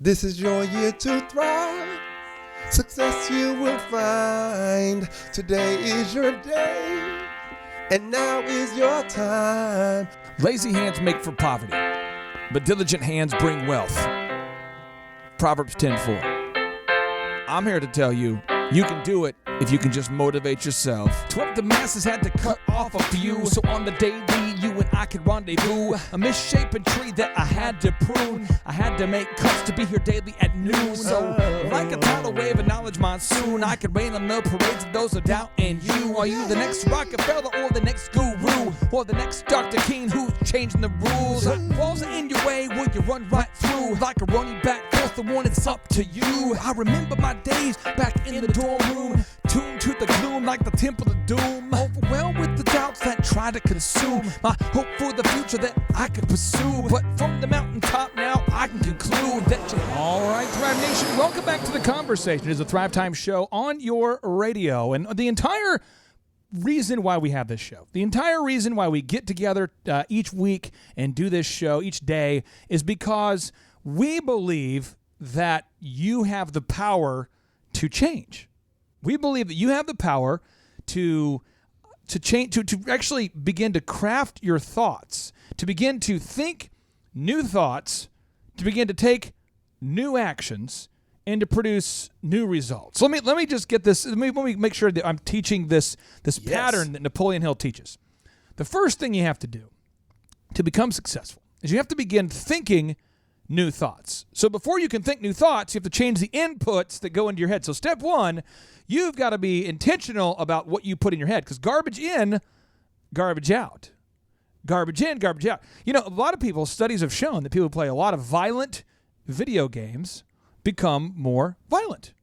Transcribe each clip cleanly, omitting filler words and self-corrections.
This is your year to thrive. Success you will find. Today is your day, and now is your time. Lazy hands make for poverty, but diligent hands bring wealth. Proverbs 10:4. I'm here to tell you, you can do it if you can just motivate yourself. 12 the masses had to cut off a few, so on the daily you and I could rendezvous. A misshapen tree that I had to prune. I had to make cuts to be here daily at noon. So like a tidal wave of knowledge monsoon, I could rain on the parades of those of doubt in you. Are you the next Rockefeller or the next guru? Or the next Dr. King who's changing the rules? Walls are in your way, will you run right through? Like a running back, force the one, it's up to you. I remember my days back in the dorm room, tuned to the gloom like the temple of doom. Overwhelmed with the doubts that try to consume my hope for the future that I could pursue. But from the mountaintop now I can conclude that you... All right, Thrive Nation, welcome back to the conversation. It is a Thrivetime show on your radio. And the entire reason why we have this show, the entire reason why we get together each week and do this show each day is because we believe that you have the power to change. We believe that you have the power to change, to actually begin to craft your thoughts, to begin to think new thoughts, to begin to take new actions, and to produce new results. Let me just get this. Let me make sure that I'm teaching this pattern that Napoleon Hill teaches. The first thing you have to do to become successful is you have to begin thinking new thoughts. So before you can think new thoughts, you have to change the inputs that go into your head. So step one, you've got to be intentional about what you put in your head, because garbage in, garbage out. Garbage in, garbage out. You know, a lot of people, studies have shown that people who play a lot of violent video games become more violent.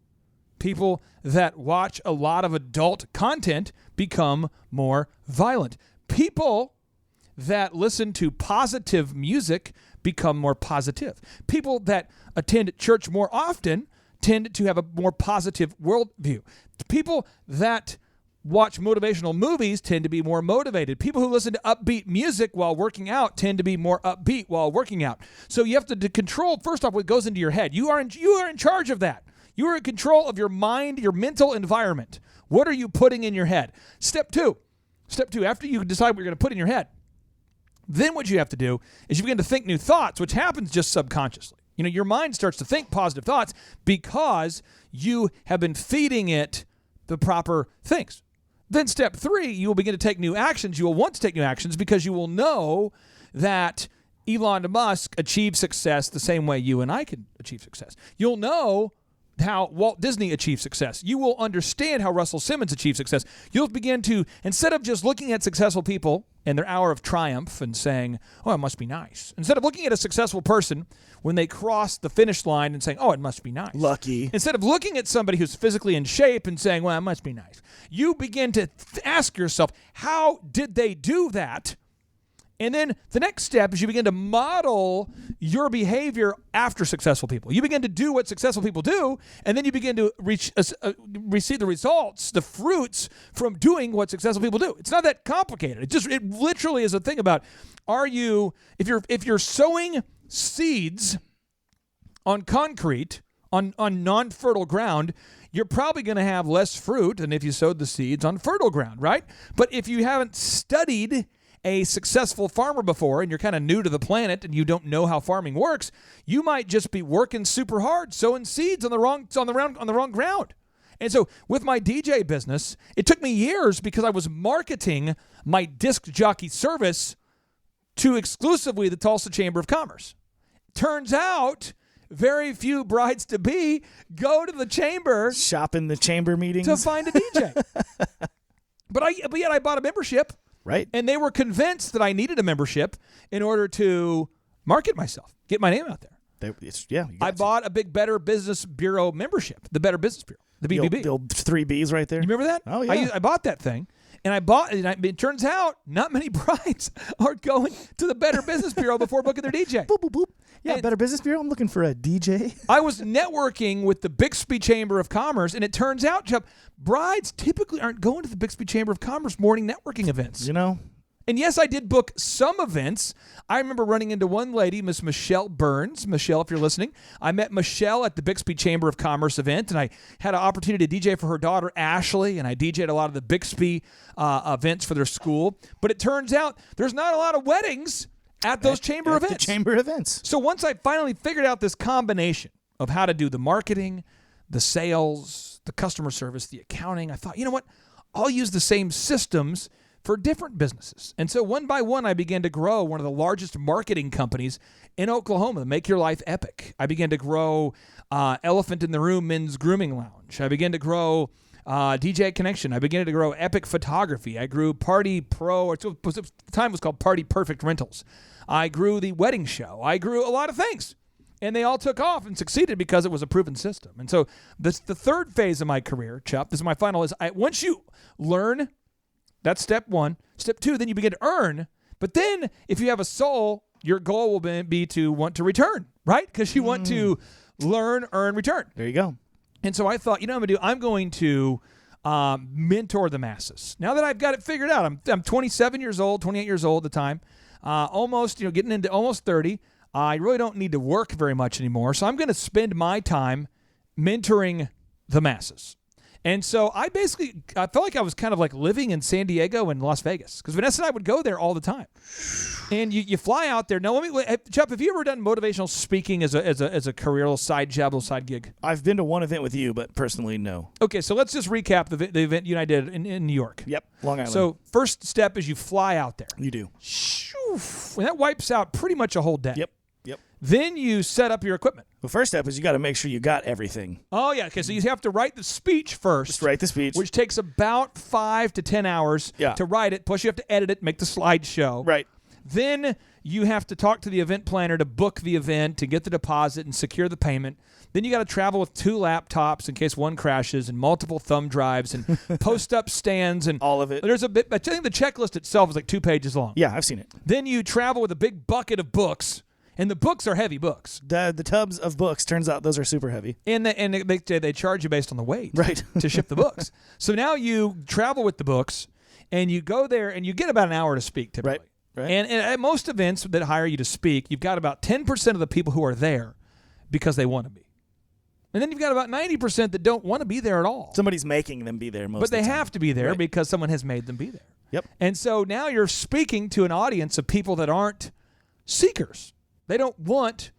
People that watch a lot of adult content become more violent. People that listen to positive music become more positive. People that attend church more often tend to have a more positive worldview. People that watch motivational movies tend to be more motivated. People who listen to upbeat music while working out tend to be more upbeat while working out. So you have to control, first off, what goes into your head. You are in charge of that. You are in control of your mind, your mental environment. What are you putting in your head? Step two, after you decide what you're going to put in your head, then what you have to do is you begin to think new thoughts, which happens just subconsciously. You know, your mind starts to think positive thoughts because you have been feeding it the proper things. Then step three, you will begin to take new actions. You will want to take new actions because you will know that Elon Musk achieved success the same way you and I can achieve success. You'll know how Walt Disney achieved success. You will understand how Russell Simmons achieved success. You'll begin to, instead of just looking at successful people and their hour of triumph and saying, oh, it must be nice. Instead of looking at a successful person when they cross the finish line and saying, oh, it must be nice. Lucky. Instead of looking at somebody who's physically in shape and saying, well, it must be nice. You begin to ask yourself, how did they do that? And then the next step is you begin to model your behavior after successful people. You begin to do what successful people do, and then you begin to receive the results, the fruits from doing what successful people do. It's not that complicated. It literally is a thing about, if you're sowing seeds on concrete, on non-fertile ground, you're probably going to have less fruit than if you sowed the seeds on fertile ground, right? But if you haven't studied a successful farmer before and you're kind of new to the planet and you don't know how farming works, you might just be working super hard sowing seeds on the wrong ground. And so with my DJ business, it took me years because I was marketing my disc jockey service to exclusively the Tulsa Chamber of Commerce. Turns out very few brides-to-be go to the chamber, shop in the chamber meetings to find a DJ. But yet I bought a membership. Right. And they were convinced that I needed a membership in order to market myself, get my name out there. I bought a big Better Business Bureau membership, the Better Business Bureau, the BBB. The old 3 Bs right there. You remember that? Oh, yeah. I bought that thing. And it turns out not many brides are going to the Better Business Bureau before booking their DJ. Boop, boop, boop. Yeah, Better Business Bureau, I'm looking for a DJ. I was networking with the Bixby Chamber of Commerce, and it turns out, Chuck, brides typically aren't going to the Bixby Chamber of Commerce morning networking events. You know? And yes, I did book some events. I remember running into one lady, Miss Michelle Burns. Michelle, if you're listening, I met Michelle at the Bixby Chamber of Commerce event, and I had an opportunity to DJ for her daughter, Ashley, and I DJ'd a lot of the Bixby events for their school. But it turns out there's not a lot of weddings at those chamber events. The chamber events. So once I finally figured out this combination of how to do the marketing, the sales, the customer service, the accounting, I thought, you know what? I'll use the same systems for different businesses. And so one by one, I began to grow one of the largest marketing companies in Oklahoma, Make Your Life Epic. I began to grow Elephant in the Room Men's Grooming Lounge. I began to grow DJ Connection. I began to grow Epic Photography. I grew Party Pro, or at the time it was called Party Perfect Rentals. I grew the wedding show. I grew a lot of things. And they all took off and succeeded because it was a proven system. And so the third phase of my career, Chuck, this is my final, is once you learn, that's step one. Step two, then you begin to earn. But then if you have a soul, your goal will be to want to return, right? Because you want to learn, earn, return. There you go. And so I thought, you know what I'm going to mentor the masses. Now that I've got it figured out, I'm 27 years old, 28 years old at the time, almost, getting into almost 30. I really don't need to work very much anymore. So I'm going to spend my time mentoring the masses. And so I felt like I was kind of like living in San Diego and Las Vegas, because Vanessa and I would go there all the time. And you fly out there. Now, Chuck, have you ever done motivational speaking as a career, little side job, little side gig? I've been to one event with you, but personally, no. Okay, so let's just recap the event you and I did in New York. Yep, Long Island. So first step is you fly out there. You do. And that wipes out pretty much a whole day. Yep. Then you set up your equipment. The first step is you got to make sure you got everything. Oh, yeah. Okay, so you have to write the speech first. Just write the speech. Which takes about 5 to 10 hours to write it. Plus, you have to edit it, make the slideshow. Right. Then you have to talk to the event planner to book the event, to get the deposit and secure the payment. Then you got to travel with 2 laptops in case one crashes, and multiple thumb drives, and post-up stands, and all of it. There's a bit. I think the checklist itself is like 2 pages long. Yeah, I've seen it. Then you travel with a big bucket of books. And the books are heavy books. The tubs of books, turns out those are super heavy. And they charge you based on the weight to ship the books. So now you travel with the books, and you go there, and you get about an hour to speak typically. Right. And at most events that hire you to speak, you've got about 10% of the people who are there because they want to be. And then you've got about 90% that don't want to be there at all. Somebody's making them be there most of the time. But they have to be there because someone has made them be there. Yep. And so now you're speaking to an audience of people that aren't seekers. They don't want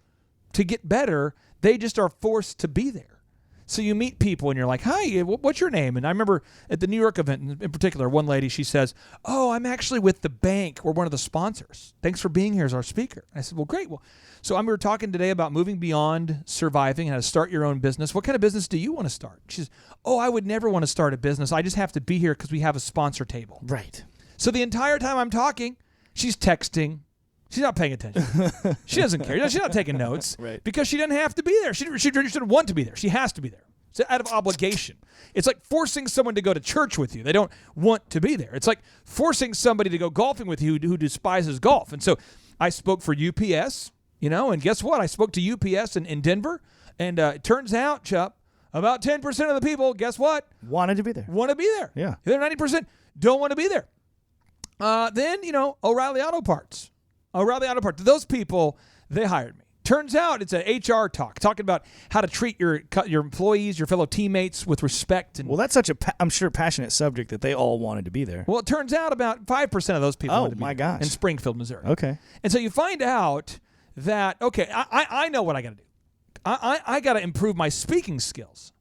to get better. They just are forced to be there. So you meet people and you're like, hi, what's your name? And I remember at the New York event in particular, one lady, she says, oh, I'm actually with the bank. We're one of the sponsors. Thanks for being here as our speaker. I said, well, great. Well, so we were talking today about moving beyond surviving and how to start your own business. What kind of business do you want to start? She says, oh, I would never want to start a business. I just have to be here because we have a sponsor table. Right. So the entire time I'm talking, she's texting. She's not paying attention. She doesn't care. She's not taking notes because she doesn't have to be there. She doesn't want to be there. She has to be there. It's out of obligation. It's like forcing someone to go to church with you. They don't want to be there. It's like forcing somebody to go golfing with you who despises golf. And so I spoke for UPS, and guess what? I spoke to UPS in Denver, and it turns out, Chuck, about 10% of the people, guess what? Want to be there. Yeah. The other 90% don't want to be there. Then, O'Reilly Auto Parts. Those people, they hired me. Turns out it's an HR talk, talking about how to treat your employees, your fellow teammates with respect. And well, that's such I'm sure, passionate subject that they all wanted to be there. Well, it turns out about 5% of those people wanted to be there gosh. in Springfield, Missouri. Okay. And so you find out that, I know what I got to do. I got to improve my speaking skills.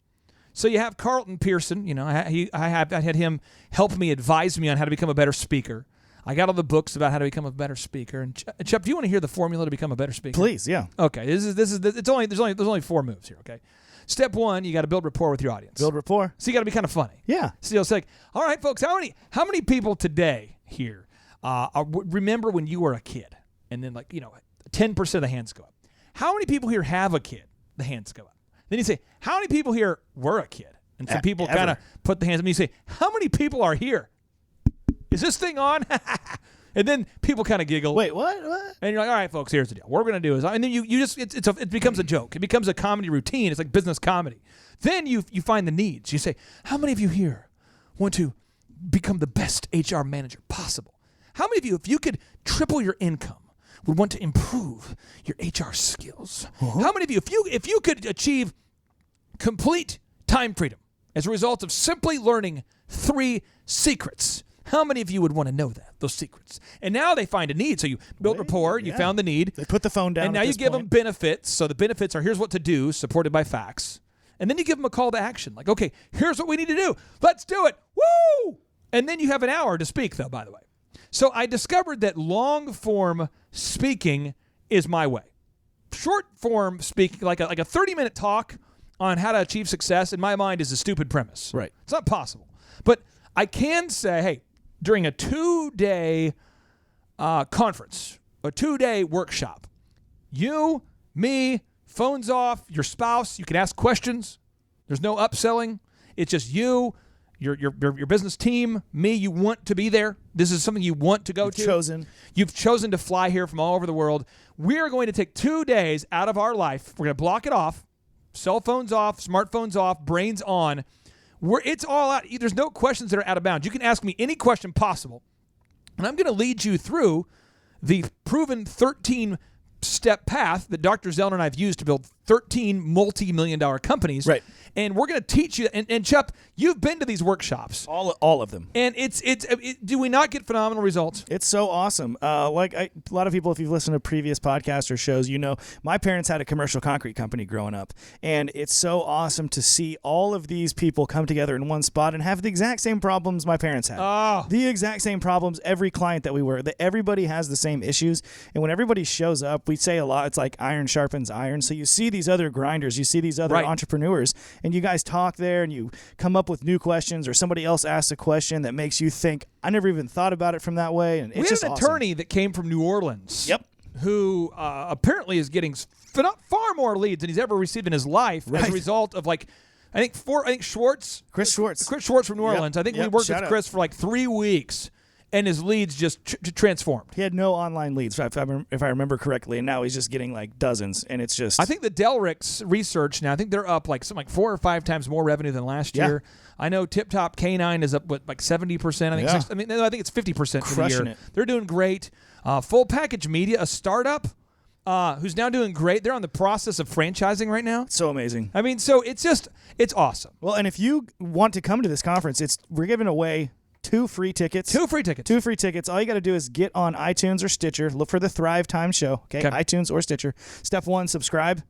So you have Carlton Pearson. I had him help me, advise me on how to become a better speaker. I got all the books about how to become a better speaker. And Chuck, do you want to hear the formula to become a better speaker? Please, yeah. Okay, there's only 4 moves here. Okay, step 1, you got to build rapport with your audience. Build rapport. So you got to be kind of funny. Yeah. So it's like, all right, folks, how many people today here remember when you were a kid? And then 10% of the hands go up. How many people here have a kid? The hands go up. Then you say, how many people here were a kid? And some people kind of put the hands up. And you say, how many people are here? Is this thing on? And then people kind of giggle. Wait, what? And you're like, all right, folks, here's the deal. What we're going to do is, and then it becomes a joke. It becomes a comedy routine. It's like business comedy. Then you find the needs. You say, how many of you here want to become the best HR manager possible? How many of you, if you could triple your income, would want to improve your HR skills? How many of you, if you could achieve complete time freedom as a result of simply learning 3 secrets, how many of you would want to know those secrets? And now they find a need. So you build rapport, you found the need. They put the phone down. And now you give them benefits. So the benefits are, here's what to do, supported by facts. And then you give them a call to action. Like, okay, here's what we need to do. Let's do it. Woo! And then you have an hour to speak, though, by the way. So I discovered that long-form speaking is my way. Short-form speaking, like a 30-minute talk on how to achieve success, in my mind, is a stupid premise. Right. It's not possible. But I can say, hey, during a 2-day conference, a 2-day workshop, you, me, phones off, your spouse, you can ask questions. There's no upselling. It's just you, your business team, me, you want to be there. This is something you want to go to. You've chosen to fly here from all over the world. We are going to take 2 days out of our life. We're going to block it off. Cell phones off, smartphones off, brains on. It's all out. There's no questions that are out of bounds. You can ask me any question possible, and I'm going to lead you through the proven 13-step path that Dr. Zellner and I have used to build 13 multi-million-dollar companies. Right. And we're going to teach you. And Chup, you've been to these workshops. All of them. And do we not get phenomenal results? It's so awesome. A lot of people, if you've listened to previous podcasts or shows, you know my parents had a commercial concrete company growing up, and it's so awesome to see all of these people come together in one spot and have the exact same problems my parents had. Oh. The exact same problems. Every client that we work, that everybody has the same issues, and when everybody shows up, we say a lot. It's like iron sharpens iron. So you see these other grinders, you see these other entrepreneurs, and you guys talk there, and you come up with new questions, or somebody else asks a question that makes you think, I never even thought about it from that way. And it's just an attorney that came from New Orleans. Yep. Who apparently is getting far more leads than he's ever received in his life as a result of Chris Schwartz from New Orleans. I think we worked with Chris for 3 weeks. And his leads just transformed. He had no online leads, if I remember correctly, and now he's just getting dozens, and it's just... I think the Delricks research now, I think they're up something 4 or 5 times more revenue than last year. I know Tip Top K9 is up, 70%? I think it's 50% for the year. It. They're doing great. Full Package Media, a startup who's now doing great. They're on the process of franchising right now. So amazing. So it's awesome. Well, and if you want to come to this conference, we're giving away... 2 free tickets. 2 free tickets. 2 free tickets. All you got to do is get on iTunes or Stitcher. Look for the Thrivetime Show. Okay? iTunes or Stitcher. Step 1, subscribe.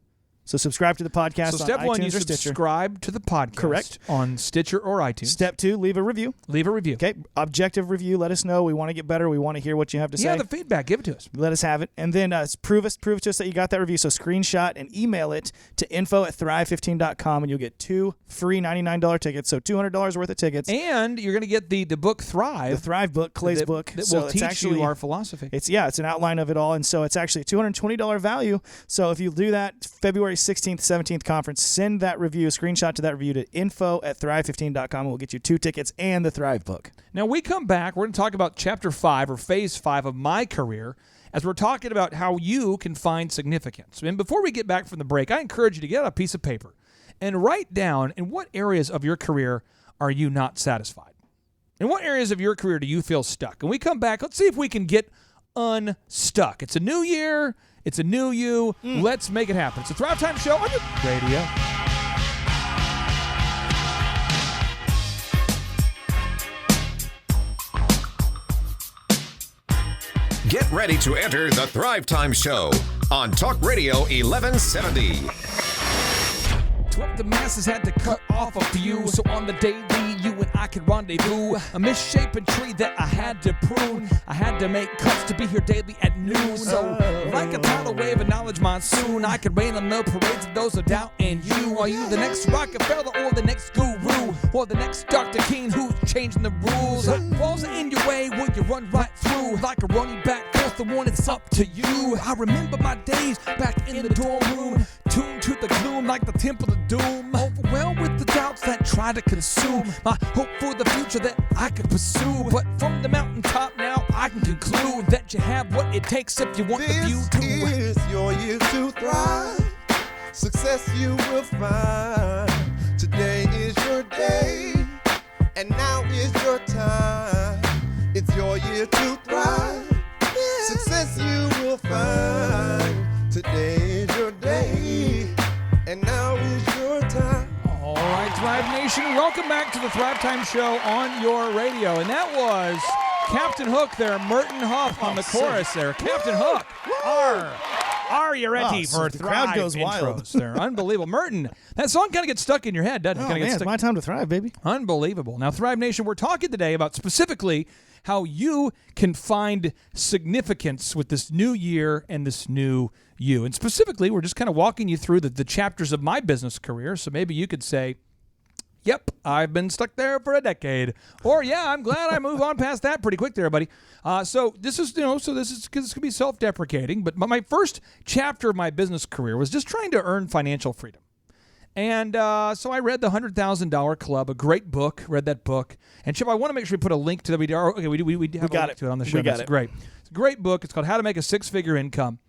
So subscribe to the podcast on step 1, iTunes you or Stitcher. Subscribe to the podcast. Correct. On Stitcher or iTunes. Step 2, leave a review. Okay. Objective review. Let us know. We want to get better. We want to hear what you have to say. Yeah, the feedback. Give it to us. Let us have it. And then prove to us that you got that review. So screenshot and email it to info@thrive15.com, and you'll get 2 free $99 tickets. So $200 worth of tickets. And you're going to get the book Thrive. The Thrive book, Clay's book. That will teach you our philosophy. It's an outline of it all. And so it's actually a $220 value. So if you do that, February 16th, 17th, conference, send that review, screenshot to that review to info@thrive15.com, and we'll get you 2 tickets and the Thrive book. Now, we come back, we're going to talk about chapter 5 or phase 5 of my career as we're talking about how you can find significance. And before we get back from the break, I encourage you to get out a piece of paper and write down in what areas of your career are you not satisfied? In what areas of your career do you feel stuck? And we come back, let's see if we can get unstuck. It's a new year. It's a new you. Let's make it happen. It's a Thrivetime Show on your radio. Get ready to enter the Thrivetime Show on Talk Radio 1170. What the masses had to cut off a few, so on the day you and I could rendezvous. A misshapen tree that I had to prune. I had to make cuts to be here daily at noon. So like a tidal wave of knowledge monsoon, I could rain on the parades of those who doubt in you. Are you the next Rockefeller or the next guru? Or the next Dr. King who's changing the rules? Walls are in your way, will you run right through? Like a running back, force the one, it's up to you. I remember my days back in the dorm room, tuned to the gloom like the temple of doom. Overwhelmed with the doubts that try to consume my hope for the future that I could pursue. But from the mountaintop now I can conclude that you have what it takes if you want the view to. This is your year to thrive. Success you will find. Today is your day, and now is your time. It's your year to thrive. Thrive Nation. Welcome back to the Thrivetime Show on your radio. And that was Captain Hook there, Merton Huff on the chorus there. Captain Hook. Are you ready for the Thrive crowd goes intros wild. there? Unbelievable. Merton, that song kind of gets stuck in your head, doesn't it? Oh, Kinda man, gets it's stuck. my time to thrive, baby. Unbelievable. Now, Thrive Nation, we're talking today about specifically how you can find significance with this new year and this new you. And specifically, we're just kind of walking you through the chapters of my business career. So maybe you could say, yep, I've been stuck there for a decade. Or, yeah, I'm glad I moved on past that pretty quick there, buddy. So this is going to be self-deprecating. But my first chapter of my business career was just trying to earn financial freedom. And so I read the $100,000 Club, a great book, read that book. And Chip, I want to make sure we put a link to the video. Okay, we have a link to it on the show. That's great. It's a great book. It's called How to Make a Six-Figure Income.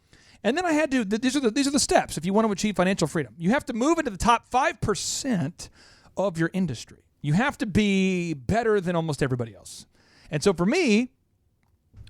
And then I had to, these are the steps if you want to achieve financial freedom. You have to move into the top 5% of your industry. You have to be better than almost everybody else. And so for me,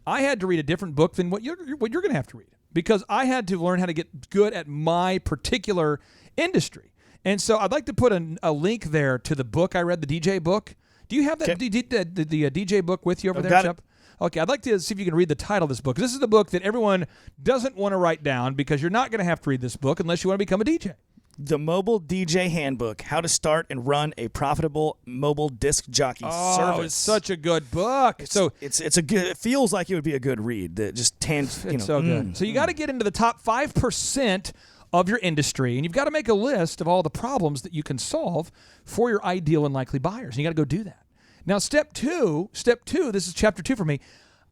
I had to read a different book than what you're going to have to read, because I had to learn how to get good at my particular industry. And so I'd like to put a link there to the book I read, the DJ book. Do you have that the DJ book with you over there, Chuck? Okay, I'd like to see if you can read the title of this book. This is the book that everyone doesn't want to write down, because you're not going to have to read this book unless you want to become a DJ. The Mobile DJ Handbook, How to Start and Run a Profitable Mobile Disc Jockey Service. It's such a good book. It feels like it would be a good read. That just it's so good. So you got to get into the top 5% of your industry, and you've got to make a list of all the problems that you can solve for your ideal and likely buyers. And you got to go do that. Now, step two, this is chapter 2 for me,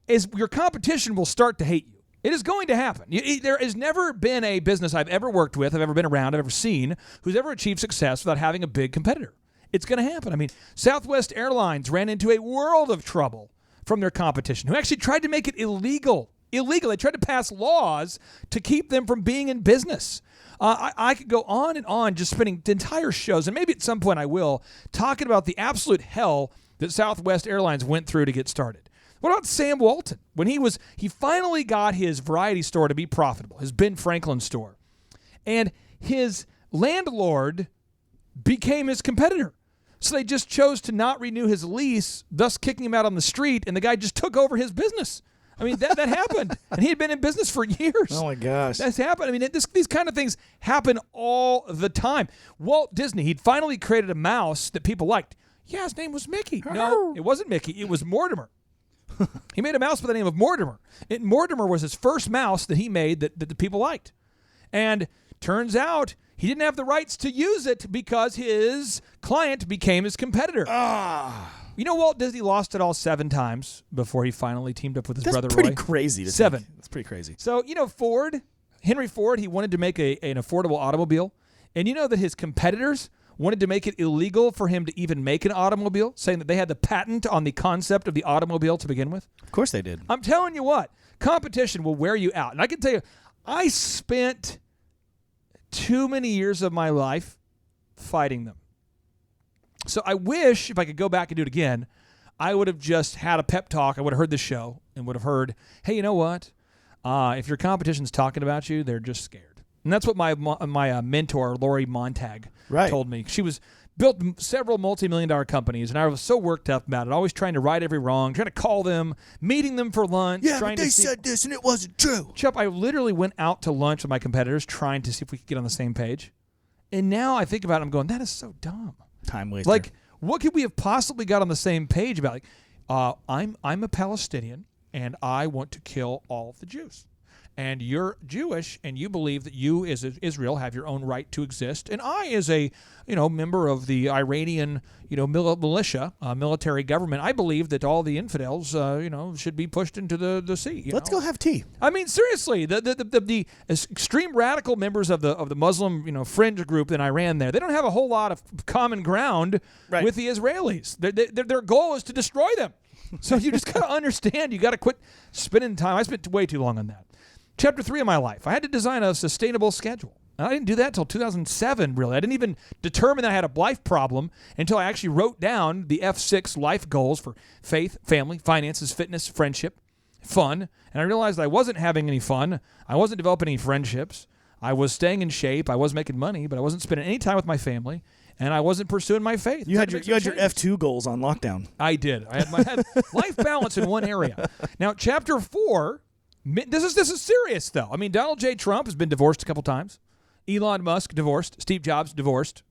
is your competition will start to hate you. It is going to happen. There has never been a business I've ever worked with, I've ever been around, I've ever seen, who's ever achieved success without having a big competitor. It's going to happen. I mean, Southwest Airlines ran into a world of trouble from their competition, who actually tried to make it illegal. They tried to pass laws to keep them from being in business. I could go on and on, just spending entire shows, and maybe at some point I will, talking about the absolute hell that Southwest Airlines went through to get started. What about Sam Walton? When he finally got his variety store to be profitable, his Ben Franklin store, and his landlord became his competitor. So they just chose to not renew his lease, thus kicking him out on the street, and the guy just took over his business. I mean, that happened, and he had been in business for years. Oh, my gosh. That's happened. I mean, these kind of things happen all the time. Walt Disney, he'd finally created a mouse that people liked. Yeah, his name was Mickey. No, it wasn't Mickey. It was Mortimer. He made a mouse by the name of Mortimer. Mortimer was his first mouse that he made that the people liked. And turns out he didn't have the rights to use it because his client became his competitor. You know, Walt Disney lost it all 7 times before he finally teamed up with his brother Roy. That's pretty crazy to 7. think. That's pretty crazy. So, Henry Ford, he wanted to make an affordable automobile. And you know that his competitors wanted to make it illegal for him to even make an automobile, saying that they had the patent on the concept of the automobile to begin with. Of course they did. I'm telling you what, competition will wear you out. And I can tell you, I spent too many years of my life fighting them. So I wish if I could go back and do it again, I would have just had a pep talk. I would have heard this show and would have heard, hey, you know what? If your competition's talking about you, they're just scared. And that's what my mentor, Lori Montag, told me. She built several multi-million-dollar companies, and I was so worked up about it, always trying to right every wrong, trying to call them, meeting them for lunch. Yeah, but they said this, and it wasn't true. Chuck, I literally went out to lunch with my competitors trying to see if we could get on the same page. And now I think about it, I'm going, that is so dumb. Time waster. Like, what could we have possibly got on the same page about? Like, I'm a Palestinian, and I want to kill all of the Jews. And you're Jewish, and you believe that you, as Israel, have your own right to exist. And I, as a member of the Iranian militia, military government, I believe that all the infidels should be pushed into the sea. Let's go have tea. I mean, seriously, the extreme radical members of the Muslim fringe group in Iran they don't have a whole lot of common ground with the Israelis. Their goal is to destroy them. So you just got to understand. You got to quit spending time. I spent way too long on that. Chapter 3 of my life, I had to design a sustainable schedule. And I didn't do that until 2007, really. I didn't even determine that I had a life problem until I actually wrote down the F6 life goals for faith, family, finances, fitness, friendship, fun. And I realized I wasn't having any fun. I wasn't developing any friendships. I was staying in shape. I was making money, but I wasn't spending any time with my family, and I wasn't pursuing my faith. You had your F2 goals on lockdown. I did. I had life balance in one area. Now, chapter 4, this is serious, though. I mean, Donald J. Trump has been divorced a couple times. Elon Musk divorced. Steve Jobs divorced.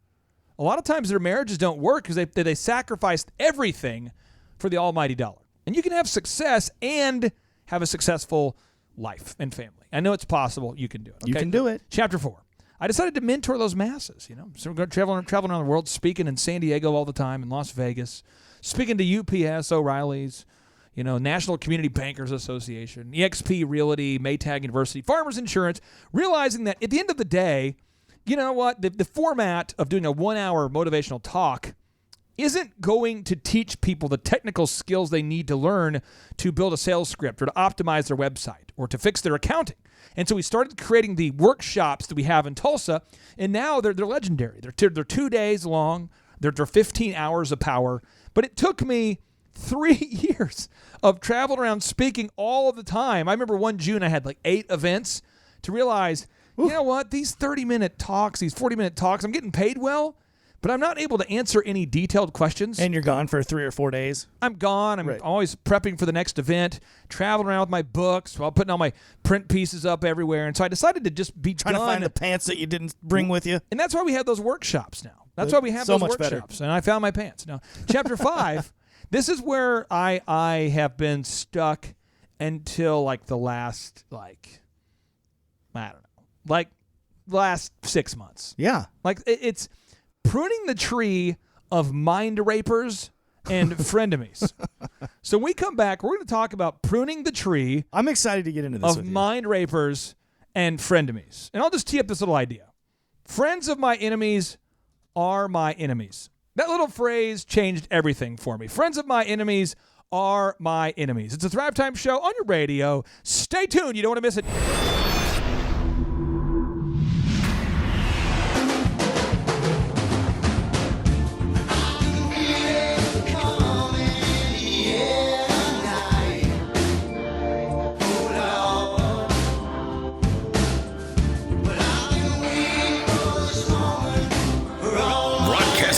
A lot of times their marriages don't work because they sacrificed everything for the almighty dollar. And you can have success and have a successful life and family. I know it's possible. You can do it. Okay? You can do it. Chapter 4. I decided to mentor those masses. So we're going traveling around the world, speaking in San Diego all the time, in Las Vegas, speaking to UPS, O'Reilly's, National Community Bankers Association, EXP Realty, Maytag University, Farmers Insurance, realizing that at the end of the day, you know what? The format of doing a 1-hour motivational talk isn't going to teach people the technical skills they need to learn to build a sales script or to optimize their website or to fix their accounting. And so we started creating the workshops that we have in Tulsa, and now they're legendary. They're 2 days long. They're 15 hours of power. But it took me 3 years of traveling around speaking all of the time. I remember one June I had like 8 events to realize, you know what, these 30-minute talks, these 40-minute talks, I'm getting paid well, but I'm not able to answer any detailed questions. And you're gone for 3 or 4 days. I'm gone. I'm always prepping for the next event, traveling around with my books while putting all my print pieces up everywhere. And so I decided to just be trying to find the pants that you didn't bring with you. And that's why we have those workshops now. That's why we have those workshops. Better. And I found my pants. Now, chapter 5, this is where I have been stuck until like the last, last 6 months. Yeah. It's pruning the tree of mind rapers and frenemies. So when we come back, we're going to talk about pruning the tree. I'm excited to get into this of mind rapers and frenemies. And I'll just tee up this little idea. Friends of my enemies are my enemies. That little phrase changed everything for me. Friends of my enemies are my enemies. It's a Thrivetime show on your radio. Stay tuned. You don't want to miss it.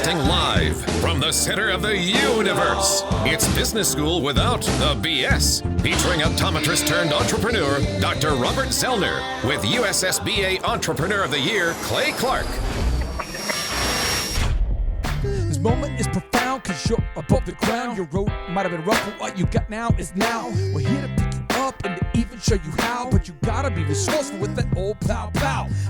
Live from the center of the universe, it's Business School Without the BS, featuring optometrist turned entrepreneur Dr. Robert Zellner with USSBA Entrepreneur of the Year Clay Clark. This moment is profound because you're above the ground. Your road might have been rough, but what you got now is now. We're here to pick you up and to even show you how, but you gotta be resourceful with that old plow.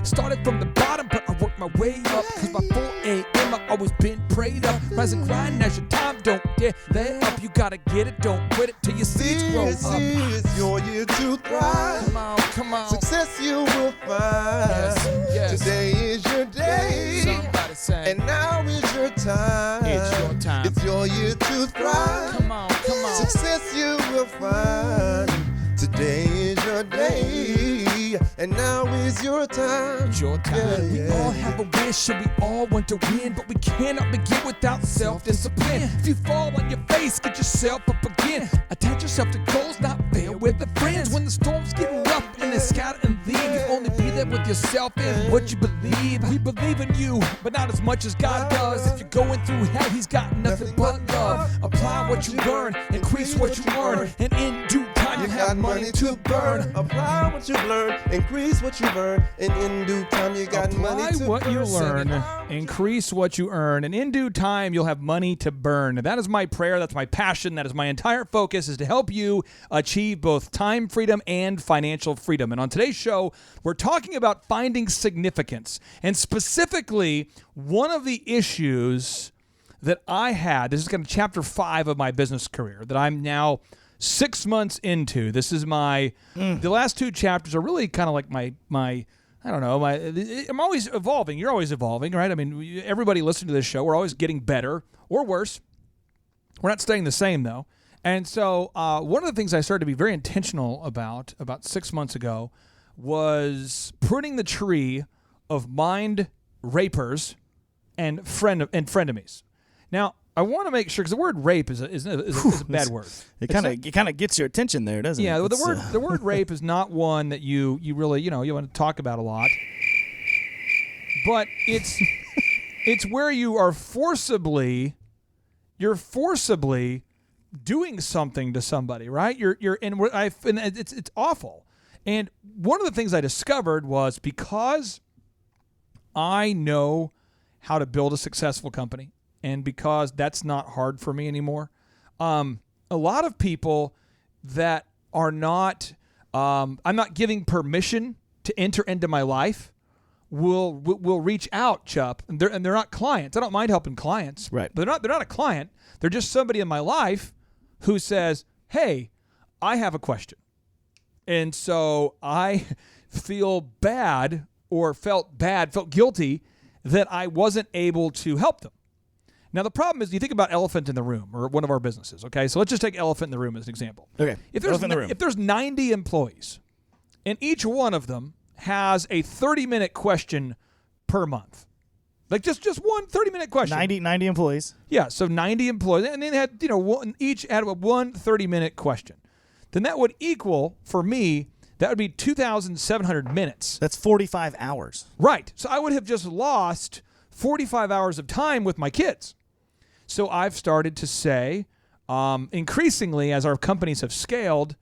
Started from the bottom, but I worked my way up, cause by 4 a.m. I've always been prayed up. Rise and grind as your time, don't dare let up. You gotta get it, don't quit it till your seeds grow up. This is your year to thrive. Come on. Success you will find. Yes. Today is your day. Somebody say. And now is your time. It's your time. It's your year to thrive. Come on. Success you will find. Today is your day, and now is your time. It's your time. We all have a wish and we all want to win, but we cannot begin without self-discipline. If you fall on your face, get yourself up again. Attach yourself to goals, not fail with the friends. When the storm's getting rough and they scatter and leave, you only be there with yourself and what you believe. We believe in you, but not as much as God does. If you're going through hell, He's got nothing but love. Apply what you learn, increase what you earn, and in due time you have money to burn. Apply what you've learned, increase what you earn, and in due time you got money to burn. Apply what you learn, increase what you earn, and in due time you'll have money to burn. That is my prayer. That's my passion. That is my entire focus, is to help you achieve both time freedom and financial freedom. And on today's show, we're talking about finding significance, and specifically one of the issues that I had. This is kind of chapter 5 of my business career that I'm now 6 months into. This is my, the last 2 chapters are really kind of like my I don't know, I'm always evolving. You're always evolving, right? I mean, everybody listening to this show, we're always getting better or worse. We're not staying the same, though. And so one of the things I started to be very intentional about 6 months ago was pruning the tree of mind rapers and frenemies. Now, I want to make sure, because the word rape is a bad word. It kind of gets your attention there, doesn't it? Yeah, the word rape is not one that you really, you want to talk about a lot. but it's where you're forcibly doing something to somebody, right? And it's awful. And one of the things I discovered was because I know how to build a successful company, and because that's not hard for me anymore, a lot of people that are not, I'm not giving permission to enter into my life will reach out, Chup, and they're not clients. I don't mind helping clients, right? But they're not a client. They're just somebody in my life who says, "Hey, I have a question," and so I feel bad or felt guilty that I wasn't able to help them. Now, the problem is, you think about elephant in the room or one of our businesses, okay? So let's just take elephant in the room as an example. Okay, if there's 90 employees and each one of them has a 30-minute question per month, like just one 30-minute question. 90 employees. Yeah, so 90 employees, and they had, each had one 30-minute question. Then that would equal, for me, that would be 2,700 minutes. That's 45 hours. Right. So I would have just lost 45 hours of time with my kids. So I've started to say, increasingly, as our companies have scaled,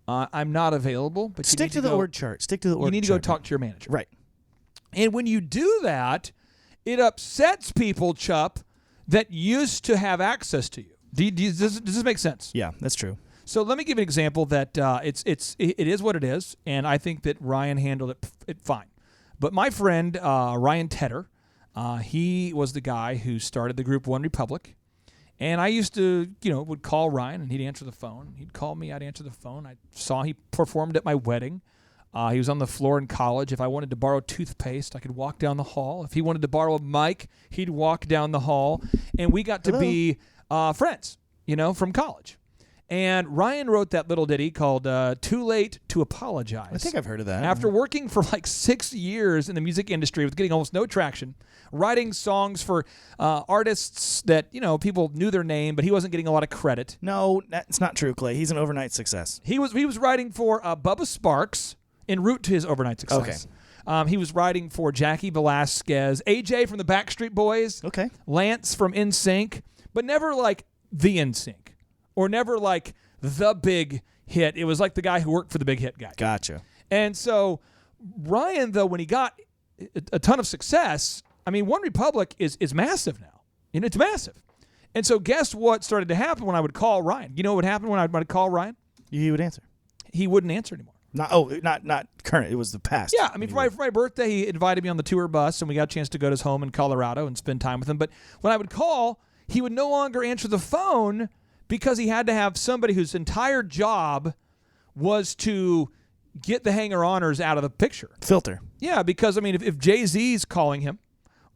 I'm not available. But stick to the org chart. Stick to the org chart. You need to go talk to your manager. Right. And when you do that, it upsets people, Chup, that used to have access to you. Does this make sense? Yeah, that's true. So let me give an example that it is what it is, and I think that Ryan handled it fine. But my friend Ryan Tedder, he was the guy who started the group One Republic, and I used to, would call Ryan, and he'd answer the phone. He'd call me, I'd answer the phone. I saw he performed at my wedding. He was on the floor in college. If I wanted to borrow toothpaste, I could walk down the hall. If he wanted to borrow a mic, he'd walk down the hall, and we got to be friends, from college. And Ryan wrote that little ditty called Too Late to Apologize. I think I've heard of that. After working for like 6 years in the music industry with getting almost no traction, writing songs for artists that, people knew their name, but he wasn't getting a lot of credit. No, that's not true, Clay. He's an overnight success. He was writing for Bubba Sparks en route to his overnight success. Okay. He was writing for Jackie Velasquez, AJ from the Backstreet Boys, okay, Lance from NSYNC, but never like the NSYNC. Or never like the big hit. It was like the guy who worked for the big hit guy. Gotcha. And so Ryan, though, when he got a ton of success, One Republic is massive now. It's massive. And so guess what started to happen when I would call Ryan? You know what would happen when I would call Ryan? He would answer. He wouldn't answer anymore. Not current. It was the past. Yeah, for my birthday, he invited me on the tour bus, and we got a chance to go to his home in Colorado and spend time with him. But when I would call, he would no longer answer the phone, because he had to have somebody whose entire job was to get the hanger-oners out of the picture. Filter. Yeah, because, if Jay-Z's calling him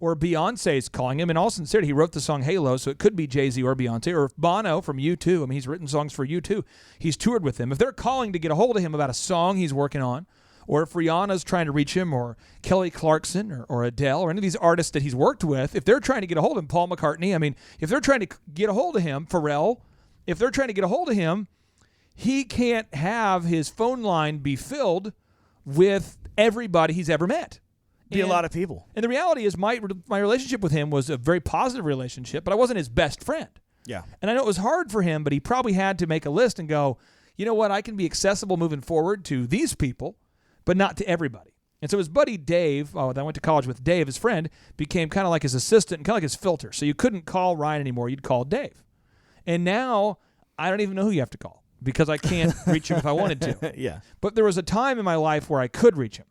or Beyonce's calling him, in all sincerity, he wrote the song Halo, so it could be Jay-Z or Beyonce, or if Bono from U2, he's written songs for U2. He's toured with them. If they're calling to get a hold of him about a song he's working on, or if Rihanna's trying to reach him, or Kelly Clarkson, or Adele, or any of these artists that he's worked with, if they're trying to get a hold of him, Paul McCartney, if they're trying to get a hold of him, Pharrell, if they're trying to get a hold of him, he can't have his phone line be filled with everybody he's ever met. Be a lot of people. And the reality is my relationship with him was a very positive relationship, but I wasn't his best friend. Yeah. And I know it was hard for him, but he probably had to make a list and go, you know what, I can be accessible moving forward to these people, but not to everybody. And so his buddy Dave, that I went to college with, Dave, his friend, became kind of like his assistant and kind of like his filter. So you couldn't call Ryan anymore. You'd call Dave. And now I don't even know who you have to call because I can't reach him if I wanted to. Yeah. But there was a time in my life where I could reach him.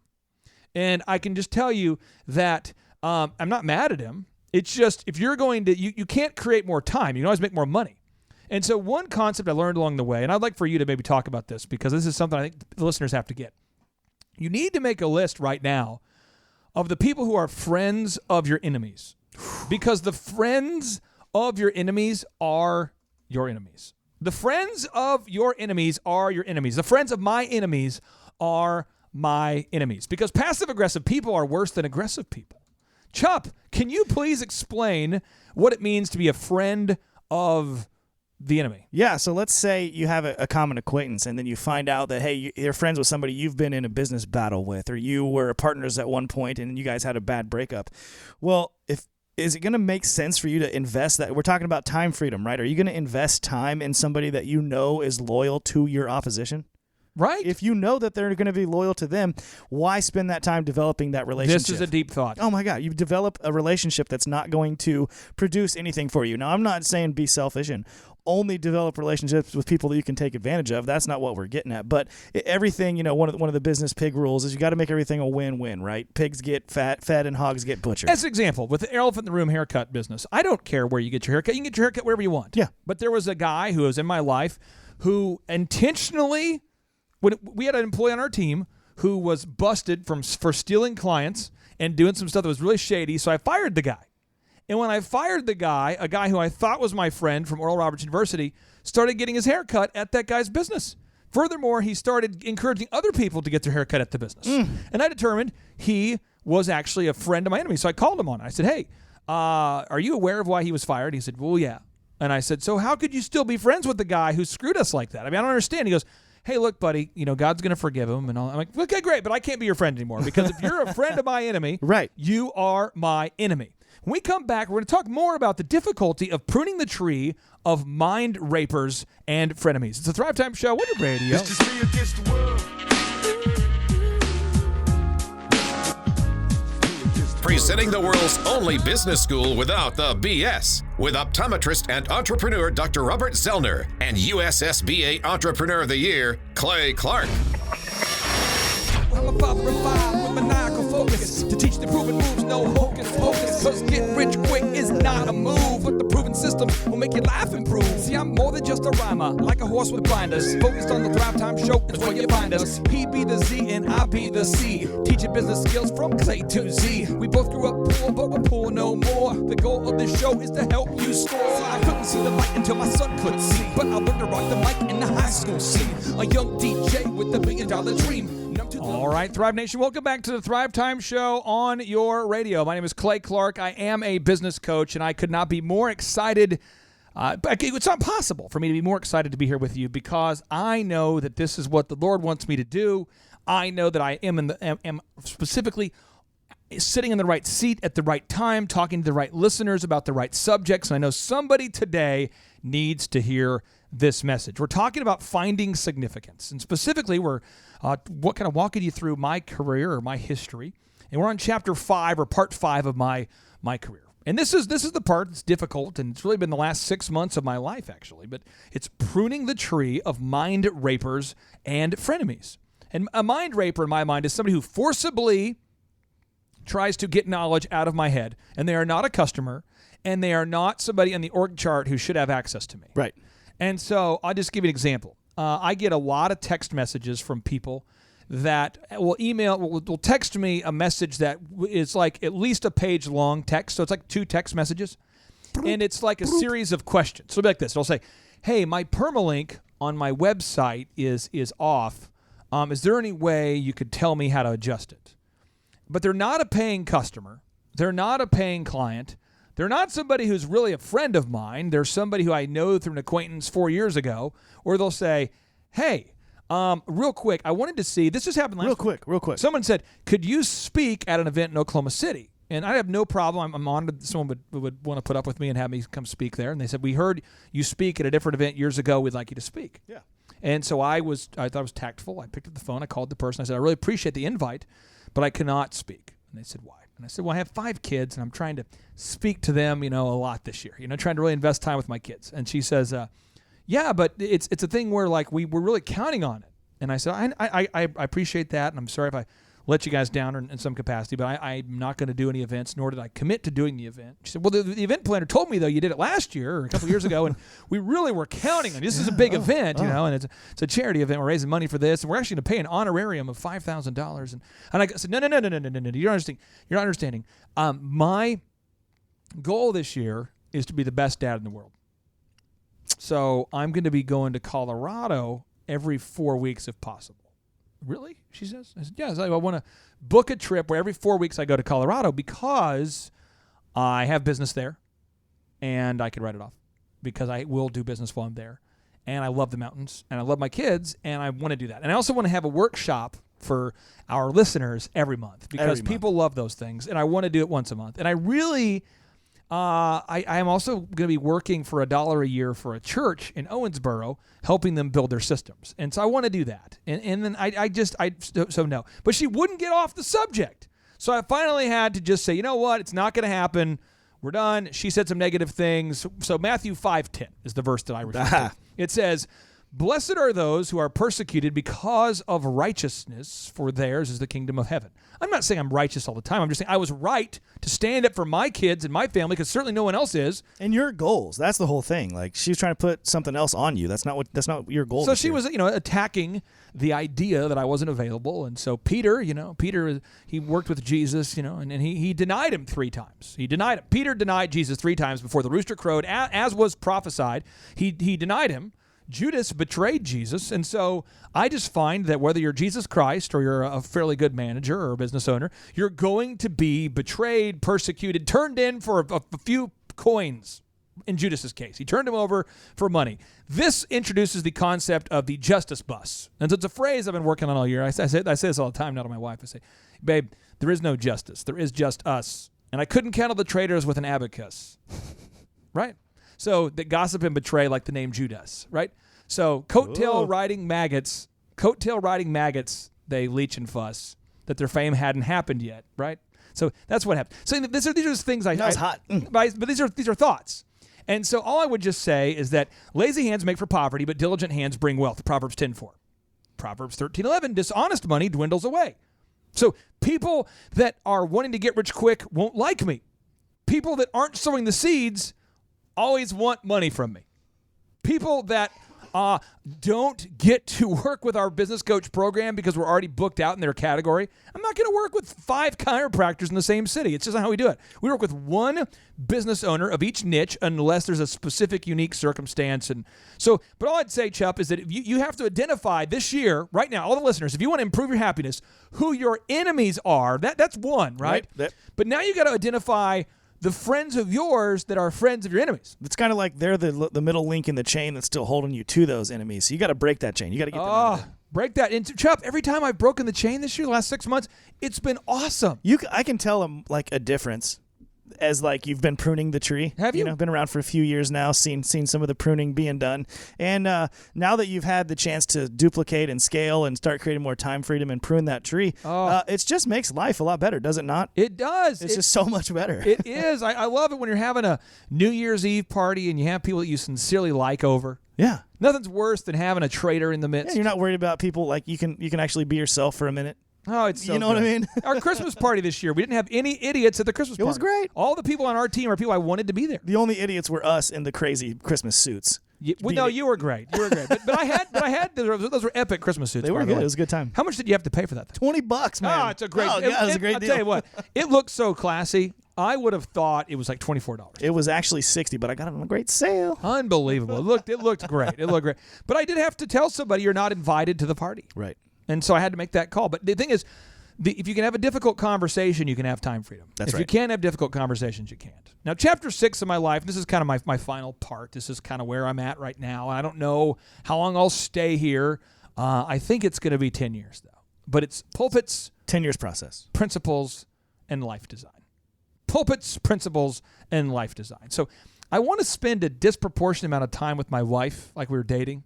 And I can just tell you that I'm not mad at him. It's just if you're going to, you can't create more time. You can always make more money. And so one concept I learned along the way, and I'd like for you to maybe talk about this because this is something I think the listeners have to get. You need to make a list right now of the people who are friends of your enemies because the friends of your enemies are your enemies. The friends of your enemies are your enemies. The friends of my enemies are my enemies because passive-aggressive people are worse than aggressive people. Chup, can you please explain what it means to be a friend of the enemy. Yeah, so let's say you have a common acquaintance, and then you find out that, hey, you're friends with somebody you've been in a business battle with, or you were partners at one point, and you guys had a bad breakup. Well, is it going to make sense for you to invest that? We're talking about time freedom, right? Are you going to invest time in somebody that you know is loyal to your opposition? Right. If you know that they're going to be loyal to them, why spend that time developing that relationship? This is a deep thought. Oh, my God. You develop a relationship that's not going to produce anything for you. Now, I'm not saying be selfish and only develop relationships with people that you can take advantage of. That's not what we're getting at. But everything, one of the business pig rules is you got to make everything a win-win, right? Pigs get fed, and hogs get butchered. As an example, with the elephant in the room haircut business, I don't care where you get your haircut. You can get your haircut wherever you want. Yeah. But there was a guy who was in my life who intentionally... When we had an employee on our team who was busted for stealing clients and doing some stuff that was really shady, so I fired the guy. And when I fired the guy, a guy who I thought was my friend from Oral Roberts University started getting his hair cut at that guy's business. Furthermore, he started encouraging other people to get their hair cut at the business. And I determined he was actually a friend of my enemy. So I called him on it. I said, hey, are you aware of why he was fired? He said, well, yeah. And I said, so how could you still be friends with the guy who screwed us like that? I mean, I don't understand. He goes, hey, look, buddy, God's going to forgive him. And all. I'm like, okay, great, but I can't be your friend anymore because if you're a friend of my enemy, right, you are my enemy. When we come back, we're going to talk more about the difficulty of pruning the tree of mind rapers and frenemies. It's a Thrivetime show on your radio. It's just me against the world. Presenting the world's only business school without the BS, with optometrist and entrepreneur Dr. Robert Zellner and USSBA Entrepreneur of the Year, Clay Clark. I'm a father of five with maniacal focus to teach the proven moves, no hocus pocus. Cause get rich quick is not a move, but the proven system will make your life improve. See, I'm more than just a rhymer, like a horse with blinders. Focused on the Thrivetime show, that's where you find us. He be the Z and I be the C. Teaching business skills from Clay to Z. We both grew up poor, but we're poor no more. The goal of this show is to help you score. I couldn't see the light until my son could see, but I learned to rock the mic in the high school scene. A young DJ with a $1 billion dream. All right, Thrive Nation, welcome back to the Thrive Time Show on your radio. My name is Clay Clark. I am a business coach, and I could not be more excited. It's not possible for me to be more excited to be here with you because I know that this is what the Lord wants me to do. I know that I am specifically sitting in the right seat at the right time, talking to the right listeners about the right subjects, and I know somebody today needs to hear this message. We're talking about finding significance, and specifically we're walking you through my career or my history, and we're on chapter 5 or part 5 of my career. And this is the part that's difficult, and it's really been the last 6 months of my life actually, but it's pruning the tree of mind rapers and frenemies. And a mind raper in my mind is somebody who forcibly tries to get knowledge out of my head, and they are not a customer, and they are not somebody on the org chart who should have access to me. Right. And so I'll just give you an example. I get a lot of text messages from people that will text me a message that is like at least a page long text. So it's like 2 text messages. And it's like a series of questions. So it'll be like this. It'll say, hey, my permalink on my website is off. Is there any way you could tell me how to adjust it? But they're not a paying customer. They're not a paying client. They're not somebody who's really a friend of mine. They're somebody who I know through an acquaintance 4 years ago. Or they'll say, hey, real quick, I wanted to see, this just happened last week. Real quick. Someone said, could you speak at an event in Oklahoma City? And I have no problem. I'm honored that someone would want to put up with me and have me come speak there. And they said, we heard you speak at a different event years ago. We'd like you to speak. Yeah. And so I thought I was tactful. I picked up the phone. I called the person. I said, I really appreciate the invite, but I cannot speak. And they said, why? And I said, well, I have 5 kids, and I'm trying to speak to them, a lot this year. Trying to really invest time with my kids. And she says, yeah, but it's a thing where, like, we're really counting on it. And I said, I appreciate that, and I'm sorry if I let you guys down in some capacity, but I'm not going to do any events, nor did I commit to doing the event. She said, well, the event planner told me, though, you did it last year or a couple of years ago, and we really were counting on it. This is a big event, and it's a charity event. We're raising money for this, and we're actually going to pay an honorarium of $5,000. And I said, no, you're not understanding. My goal this year is to be the best dad in the world. So I'm going to be going to Colorado every 4 weeks if possible. Really? She says. I said, yeah. I want to book a trip where every 4 weeks I go to Colorado because I have business there and I could write it off. because I will do business while I'm there. And I love the mountains, and I love my kids, and I want to do that. And I also want to have a workshop for our listeners every month because people love those things, and I want to do it once a month. And I really, I am also going to be working for $1 a year for a church in Owensboro, helping them build their systems. And so I want to do that. And then so no. But she wouldn't get off the subject. So I finally had to just say, you know what? It's not going to happen. We're done. She said some negative things. So Matthew 5:10 is the verse that I refer to. It says, "Blessed are those who are persecuted because of righteousness, for theirs is the kingdom of heaven." I'm not saying I'm righteous all the time. I'm just saying I was right to stand up for my kids and my family because certainly no one else is. And your goals. That's the whole thing. Like, she's trying to put something else on you. That's not your goal. So she was, attacking the idea that I wasn't available. And so Peter, he worked with Jesus, and he denied him 3 times. He denied him. Peter denied Jesus 3 times before the rooster crowed, as was prophesied. He denied him. Judas betrayed Jesus, and so I just find that whether you're Jesus Christ or you're a fairly good manager or a business owner, you're going to be betrayed, persecuted, turned in for a few coins. In Judas's case, he turned him over for money. This introduces the concept of the justice bus, and so it's a phrase I've been working on all year. I say this all the time now to my wife. I say, "Babe, there is no justice. There is just us, and I couldn't count all the traitors with an abacus." Right? So that gossip and betray like the name Judas, right? So coattail riding maggots, they leech and fuss that their fame hadn't happened yet, right? So that's what happened. So these are just things That's hot. But these are thoughts. And so all I would just say is that lazy hands make for poverty, but diligent hands bring wealth. Proverbs 10:4. Proverbs 13:11, dishonest money dwindles away. So people that are wanting to get rich quick won't like me. People that aren't sowing the seeds always want money from me. People that don't get to work with our business coach program because we're already booked out in their category. I'm not going to work with 5 chiropractors in the same city. It's just not how we do it. We work with one business owner of each niche unless there's a specific, unique circumstance. And so, but all I'd say, Chup, is that if you have to identify this year, right now, all the listeners, if you want to improve your happiness, who your enemies are, that's one, right? But now you got to identify the friends of yours that are friends of your enemies. It's kind of like they're the middle link in the chain that's still holding you to those enemies. So you got to break that chain. You got to get them out of there. Break that into Chup. Every time I've broken the chain this year, the last 6 months, it's been awesome. I can tell like a difference as like you've been pruning the tree. Have you? Been around for a few years now, seen some of the pruning being done. And now that you've had the chance to duplicate and scale and start creating more time freedom and prune that tree, it just makes life a lot better, does it not? It does. It's just so much better. It is. I love it when you're having a New Year's Eve party and you have people that you sincerely like over. Yeah. Nothing's worse than having a traitor in the midst. Yeah, you're not worried about people. Like you can actually be yourself for a minute. Oh, it's so you know good. what I mean? Our Christmas party this year, we didn't have any idiots at the Christmas party. It was great. All the people on our team are people I wanted to be there. The only idiots were us in the crazy Christmas suits. No, you were great. You were great. But I had those were epic Christmas suits. They were good. It was a good time. How much did you have to pay for that thing? $20, man. Oh, it's a great. it was a great deal. I'll tell you what, it looked so classy. I would have thought it was like $24. It was actually $60, but I got it on a great sale. Unbelievable. It looked great. It looked great. But I did have to tell somebody you're not invited to the party. Right. And so I had to make that call. But the thing is, if you can have a difficult conversation, you can have time freedom. That's if right. you can't have difficult conversations, you can't. Now, chapter 6 of my life, this is kind of my final part. This is kind of where I'm at right now. I don't know how long I'll stay here. I think it's going to be 10 years, though. But it's pulpits, 10 years process, principles, and life design. Pulpits, principles, and life design. So I want to spend a disproportionate amount of time with my wife, like we were dating,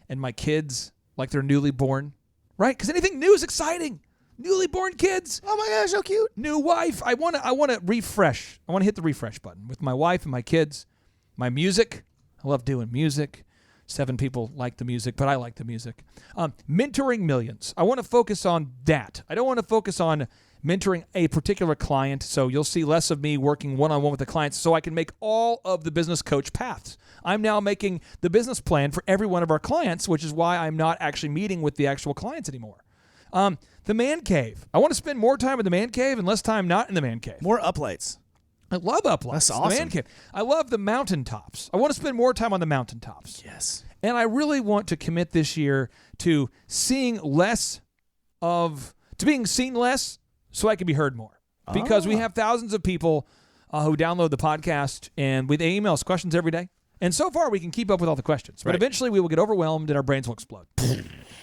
and my kids, like they're newly born, right? Because anything new is exciting. Newly born kids. Oh my gosh, so cute. New wife. I want to refresh. I want to hit the refresh button with my wife and my kids. My music. I love doing music. 7 people like the music, but I like the music. Mentoring millions. I want to focus on that. I don't want to focus on mentoring a particular client, so you'll see less of me working one-on-one with the clients so I can make all of the business coach paths. I'm now making the business plan for every one of our clients, which is why I'm not actually meeting with the actual clients anymore. The man cave. I want to spend more time in the man cave and less time not in the man cave. More uplights. I love uplights. That's awesome. The man cave. I love the mountaintops. I want to spend more time on the mountaintops. Yes. And I really want to commit this year to being seen less so I can be heard more. Because we have thousands of people who download the podcast and they email us questions every day. And so far, we can keep up with all the questions. But eventually, we will get overwhelmed and our brains will explode.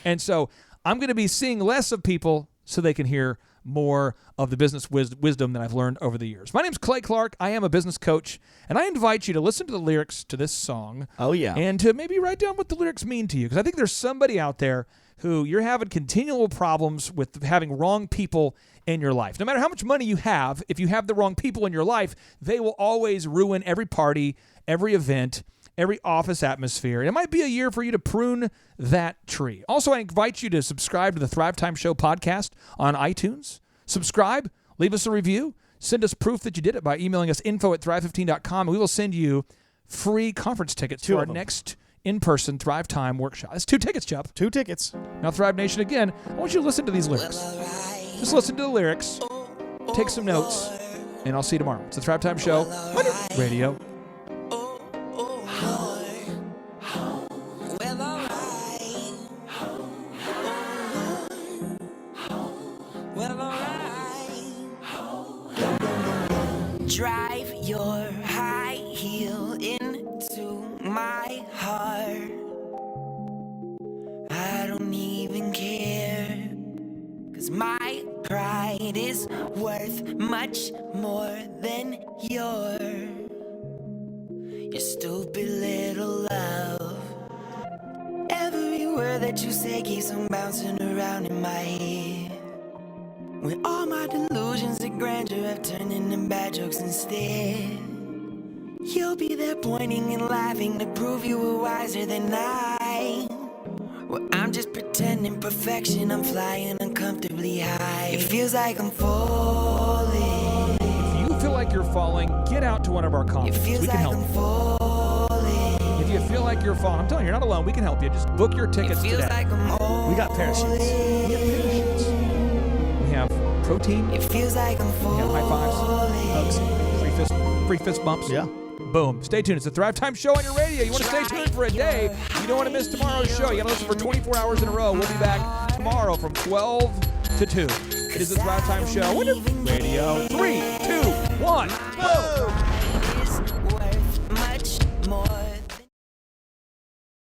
And so I'm going to be seeing less of people so they can hear more of the business wisdom that I've learned over the years. My name's Clay Clark. I am a business coach, and I invite you to listen to the lyrics to this song. Oh, yeah. And to maybe write down what the lyrics mean to you, because I think there's somebody out there who you're having continual problems with having wrong people in your life. No matter how much money you have, if you have the wrong people in your life, they will always ruin every party, every event, every office atmosphere. It might be a year for you to prune that tree. Also, I invite you to subscribe to the Thrivetime Show podcast on iTunes. Subscribe, leave us a review, send us proof that you did it by emailing us info@thrive15.com, and we will send you free conference tickets to our next in-person Thrivetime workshop. That's 2 tickets, Chubb. 2 tickets. Now, Thrive Nation, again, I want you to listen to these lyrics. Just listen to the lyrics, take some notes, and I'll see you tomorrow. It's the Thrivetime Show on radio. Drive your high heel into my heart. I don't even care, 'cause my pride is worth much more than your stupid little love. Every word that you say keeps on bouncing around in my head, when all my delusions of grandeur have turned into bad jokes instead. You'll be there pointing and laughing to prove you were wiser than I. Well, I'm just pretending perfection, I'm flying uncomfortably high. It feels like I'm falling. If you feel like you're falling, get out to one of our conferences. We can help you. If you feel like you're falling, I'm telling you, you're not alone. We can help you. Just book your tickets today. We got parachutes. We have protein. It feels like I'm We have high fives, hugs, free fist bumps. Yeah. Boom. Stay tuned. It's the Thrivetime Show on your radio. You want to stay tuned for a day. You don't want to miss tomorrow's show. You got to listen for 24 hours in a row. We'll be back tomorrow from 12 to 2. It is the Thrivetime Show on your radio. 3, 2, 1, boom.